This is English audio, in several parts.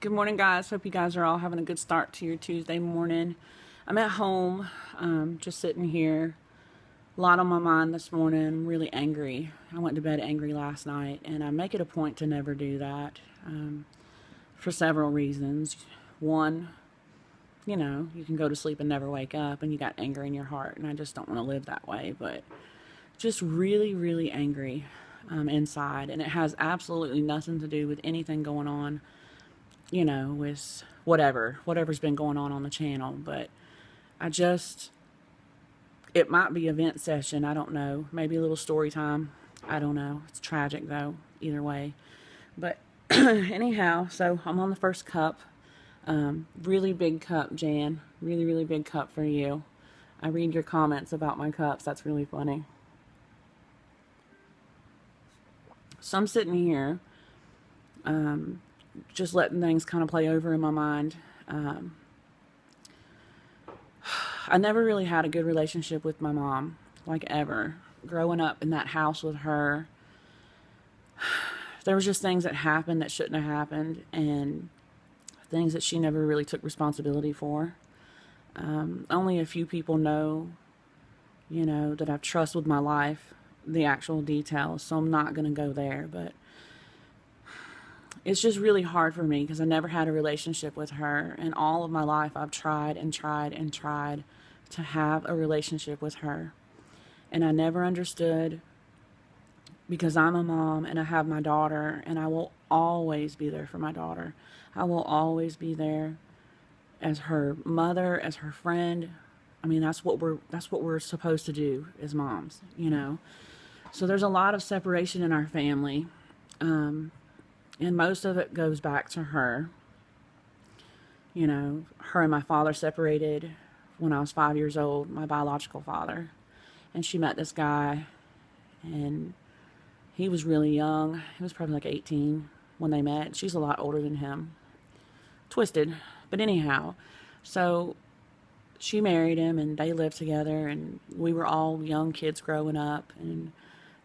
Good morning, guys. Hope you guys are all having a good start to your Tuesday morning. I'm at home, just sitting here. A lot on my mind this morning. I'm really angry. I went to bed angry last night, and I make it a point to never do that for several reasons. One, you can go to sleep and never wake up, and you got anger in your heart, and I just don't want to live that way. But just really, really angry inside, and it has absolutely nothing to do with anything going on with whatever's been going on the channel. But it might be a vent session. I don't know. Maybe a little story time. I don't know. It's tragic though, either way. But anyhow, so I'm on the first cup. Really big cup, Jan. Really, really big cup for you. I read your comments about my cups. That's really funny. So I'm sitting here, just letting things kind of play over in my mind. I never really had a good relationship with my mom, like ever. Growing up in that house with her, there was just things that happened that shouldn't have happened, and things that she never really took responsibility for. Only a few people know, that I've trust with my life, the actual details, so I'm not going to go there, but it's just really hard for me because I never had a relationship with her, and all of my life I've tried and tried and tried to have a relationship with her, and I never understood, because I'm a mom and I have my daughter, and I will always be there for my daughter. I will always be there as her mother, as her friend. I mean, that's what we're supposed to do as moms, So there's a lot of separation in our family. And most of it goes back to her. Her and my father separated when I was 5 years old, my biological father. And she met this guy, and he was really young. He was probably like 18 when they met. She's a lot older than him. Twisted. But anyhow, so she married him, and they lived together, and we were all young kids growing up. And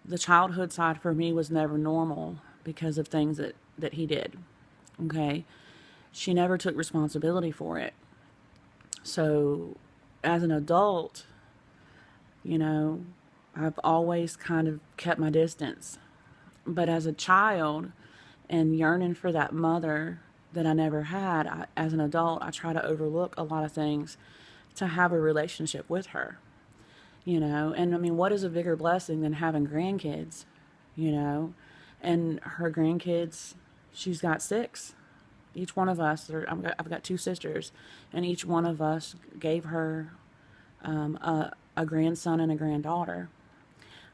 the childhood side for me was never normal because of things that he did. Okay. She never took responsibility for it. So as an adult, I've always kind of kept my distance. But as a child and yearning for that mother that I never had, as an adult, I try to overlook a lot of things to have a relationship with her. And I mean, what is a bigger blessing than having grandkids, And her grandkids, she's got 6. Each one of us, I've got 2 sisters, and each one of us gave her a grandson and a granddaughter.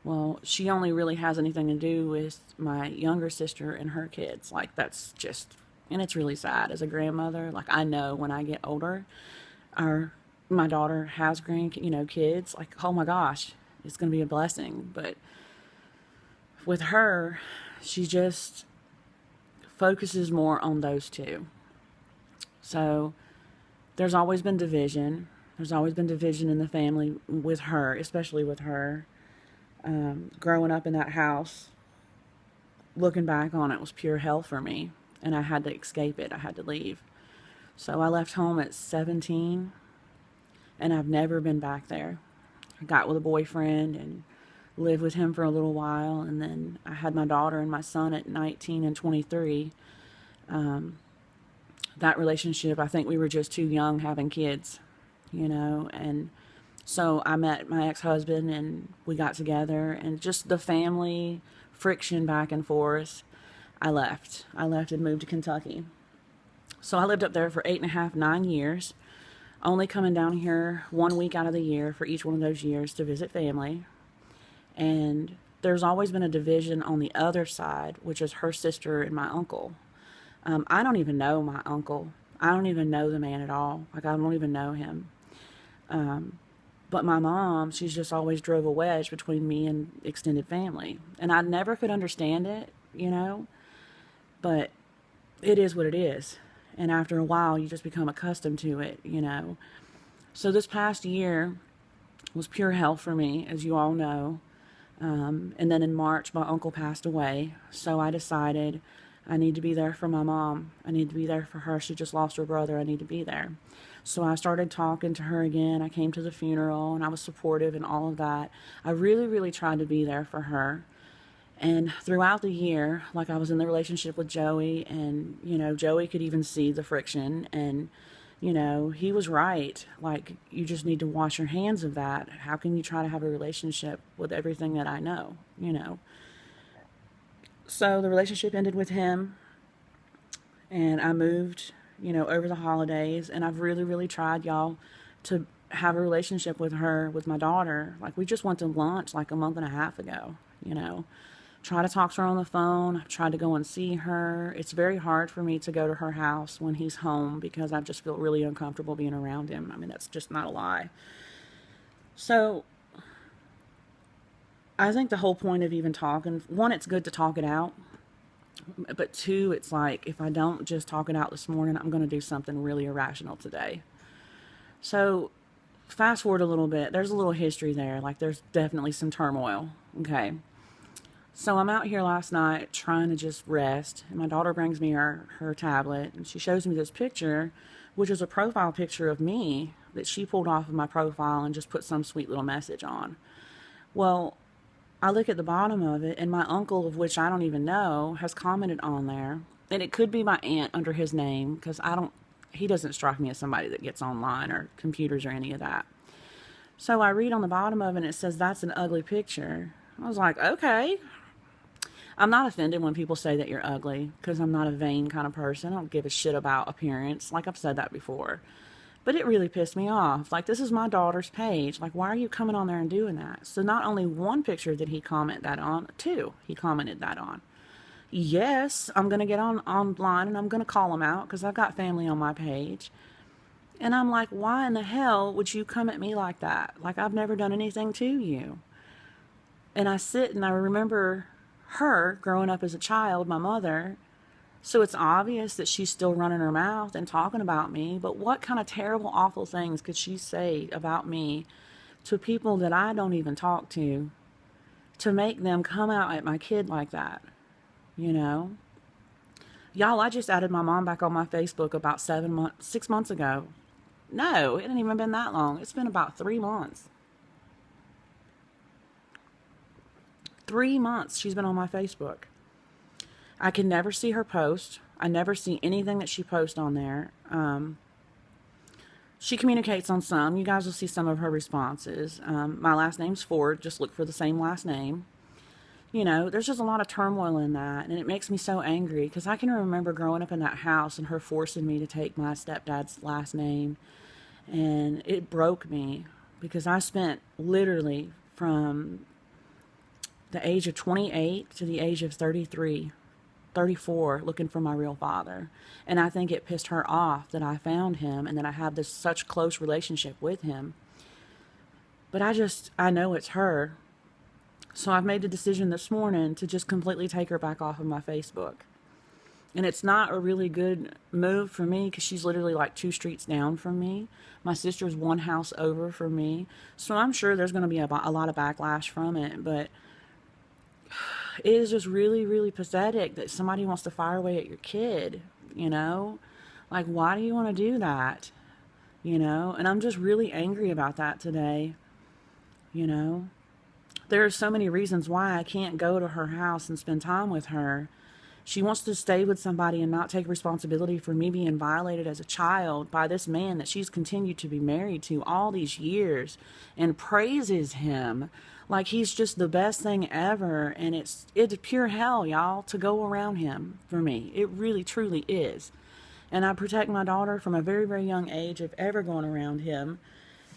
Well, she only really has anything to do with my younger sister and her kids. Like, that's just, and it's really sad as a grandmother. Like, I know when I get older, my daughter has kids. Like, oh my gosh, it's going to be a blessing. But with her, she just focuses more on those 2. So there's always been division. There's always been division in the family with her, especially with her. Growing up in that house, looking back on it, was pure hell for me. And I had to escape it. I had to leave. So I left home at 17, and I've never been back there. I got with a boyfriend and lived with him for a little while, and then I had my daughter and my son at 19 and 23. That relationship, I think we were just too young having kids, and so I met my ex-husband, and we got together, and just the family friction back and forth, I left and moved to Kentucky. So I lived up there for 8.5, 9 years, only coming down here 1 week out of the year for each one of those years to visit family. And there's always been a division on the other side, which is her sister and my uncle. I don't even know my uncle. I don't even know the man at all. Like, I don't even know him. But my mom, she's just always drove a wedge between me and extended family. And I never could understand it, but it is what it is. And after a while, you just become accustomed to it, So this past year was pure hell for me, as you all know. And then in March, my uncle passed away. So I decided I need to be there for my mom. I need to be there for her. She just lost her brother. I need to be there. So I started talking to her again. I came to the funeral and I was supportive and all of that. I really, really tried to be there for her. And throughout the year, like, I was in the relationship with Joey, and, Joey could even see the friction, and, he was right. Like, you just need to wash your hands of that. How can you try to have a relationship with everything that I know? So the relationship ended with him, and I moved, over the holidays, and I've really, really tried, y'all, to have a relationship with her, with my daughter. Like, we just went to lunch like a month and a half ago, Try to talk to her on the phone. I've tried to go and see her. It's very hard for me to go to her house when he's home because I just feel really uncomfortable being around him. I mean, that's just not a lie. So I think the whole point of even talking, one, it's good to talk it out. But two, it's like, if I don't just talk it out this morning, I'm going to do something really irrational today. So fast forward a little bit. There's a little history there. Like, there's definitely some turmoil. Okay. So I'm out here last night trying to just rest, and my daughter brings me her tablet, and she shows me this picture, which is a profile picture of me that she pulled off of my profile and just put some sweet little message on. Well, I look at the bottom of it, and my uncle, of which I don't even know, has commented on there, and it could be my aunt under his name, because he doesn't strike me as somebody that gets online or computers or any of that. So I read on the bottom of it, and it says, "That's an ugly picture." I was like, okay. I'm not offended when people say that you're ugly, because I'm not a vain kind of person. I don't give a shit about appearance. Like, I've said that before. But it really pissed me off. Like, this is my daughter's page. Like, why are you coming on there and doing that? So not only one picture did he comment that on, two he commented that on. Yes, I'm going to get online and I'm going to call him out because I've got family on my page. And I'm like, why in the hell would you come at me like that? Like, I've never done anything to you. And I sit and I remember her growing up as a child, my mother. So it's obvious that she's still running her mouth and talking about me. But what kind of terrible, awful things could she say about me to people that I don't even talk to make them come out at my kid like that? Y'all, I just added my mom back on my Facebook about 6 months ago. No, it hasn't even been that long. It's been about 3 months. 3 months she's been on my Facebook. I can never see her post. I never see anything that she posts on there. She communicates on some. You guys will see some of her responses. My last name's Ford. Just look for the same last name. There's just a lot of turmoil in that, and it makes me so angry because I can remember growing up in that house and her forcing me to take my stepdad's last name, and it broke me because I spent literally from the age of 28 to the age of 33, 34, looking for my real father. And I think it pissed her off that I found him and that I have this such close relationship with him. But I know it's her. So I've made the decision this morning to just completely take her back off of my Facebook. And it's not a really good move for me because she's literally like 2 streets down from me. My sister's 1 house over from me. So I'm sure there's going to be a lot of backlash from it. But it is just really, really pathetic that somebody wants to fire away at your kid, Like, why do you want to do that? And I'm just really angry about that today, There are so many reasons why I can't go to her house and spend time with her. She wants to stay with somebody and not take responsibility for me being violated as a child by this man that she's continued to be married to all these years and praises him like he's just the best thing ever. And it's pure hell, y'all, to go around him for me. It really, truly is. And I protect my daughter from a very, very young age of ever going around him.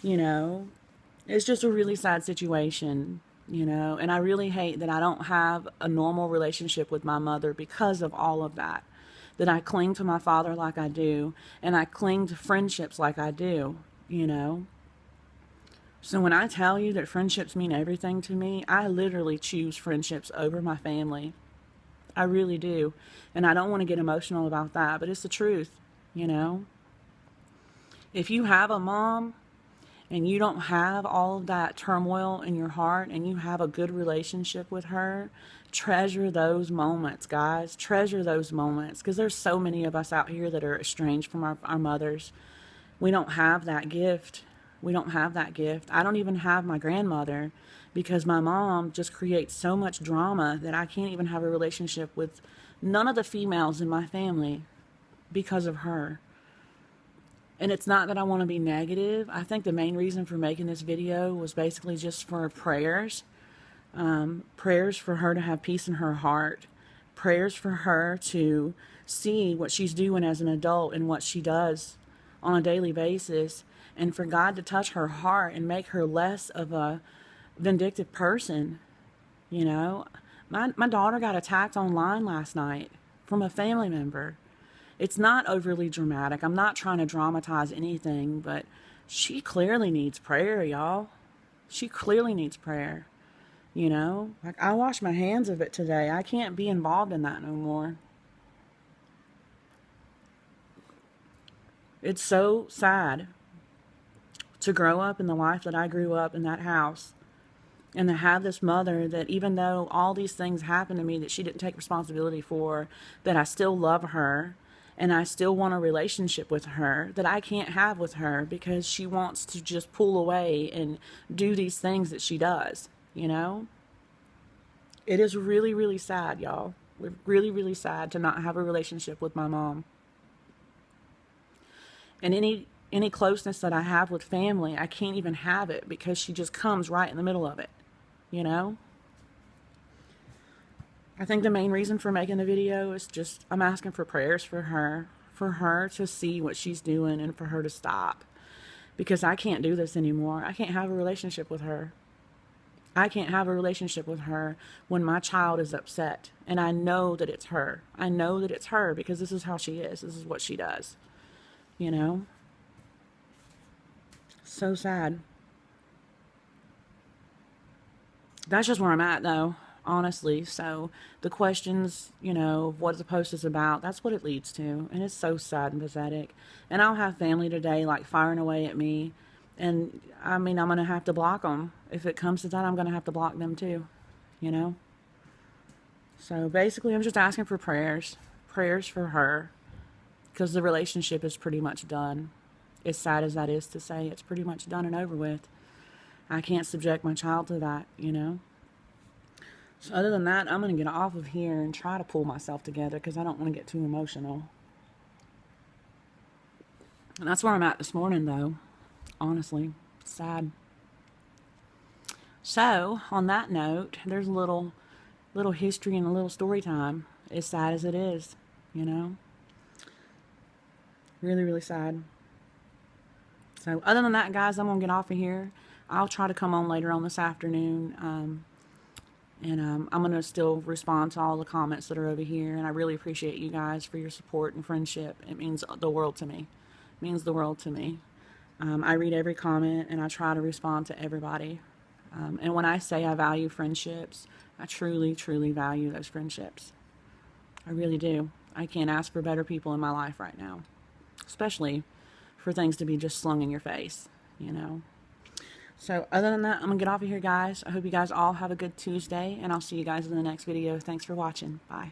It's just a really sad situation. And I really hate that I don't have a normal relationship with my mother because of all of that. That I cling to my father like I do, and I cling to friendships like I do, So when I tell you that friendships mean everything to me, I literally choose friendships over my family. I really do. And I don't want to get emotional about that, but it's the truth, If you have a mom and you don't have all of that turmoil in your heart and you have a good relationship with her, Treasure those moments, guys. Treasure those moments, because there's so many of us out here that are estranged from our mothers. We don't have that gift. We don't have that gift. I don't even have my grandmother, because my mom just creates so much drama that I can't even have a relationship with none of the females in my family because of her. And it's not that I want to be negative. I think the main reason for making this video was basically just for prayers. Prayers for her to have peace in her heart. Prayers for her to see what she's doing as an adult and what she does on a daily basis. And for God to touch her heart and make her less of a vindictive person. You know, my daughter got attacked online last night from a family member. It's not overly dramatic. I'm not trying to dramatize anything, but she clearly needs prayer, y'all. She clearly needs prayer. You know, like, I washed my hands of it today. I can't be involved in that no more. It's so sad to grow up in the life that I grew up in that house, and to have this mother that, even though all these things happened to me that she didn't take responsibility for, that I still love her and I still want a relationship with her that I can't have with her because she wants to just pull away and do these things that she does, you know? It is really, really sad, y'all. We're really, really sad to not have a relationship with my mom. And any closeness that I have with family, I can't even have it because she just comes right in the middle of it, you know? I think the main reason for making the video is just, I'm asking for prayers for her to see what she's doing and for her to stop. Because I can't do this anymore. I can't have a relationship with her. I can't have a relationship with her when my child is upset. And I know that it's her. I know that it's her because this is how she is. This is what she does. You know? So sad. That's just where I'm at, though. Honestly. So the questions, you know, what the post is about, that's what it leads to. And it's so sad and pathetic. And I'll have family today like firing away at me. And I mean, I'm going to have to block them. If it comes to that, I'm going to have to block them too. You know? So basically, I'm just asking for prayers. Prayers for her. Because the relationship is pretty much done. As sad as that is to say, it's pretty much done and over with. I can't subject my child to that, you know? So other than that, I'm going to get off of here and try to pull myself together because I don't want to get too emotional. And that's where I'm at this morning, though. Honestly, sad. So, on that note, there's a little history and a little story time. As sad as it is, you know? Really, really sad. So, other than that, guys, I'm going to get off of here. I'll try to come on later on this afternoon. I'm going to still respond to all the comments that are over here. And I really appreciate you guys for your support and friendship. It means the world to me. It means the world to me. I read every comment and I try to respond to everybody. And when I say I value friendships, I truly, truly value those friendships. I really do. I can't ask for better people in my life right now. Especially for things to be just slung in your face, you know. So other than that, I'm going to get off of here, guys. I hope you guys all have a good Tuesday, and I'll see you guys in the next video. Thanks for watching. Bye.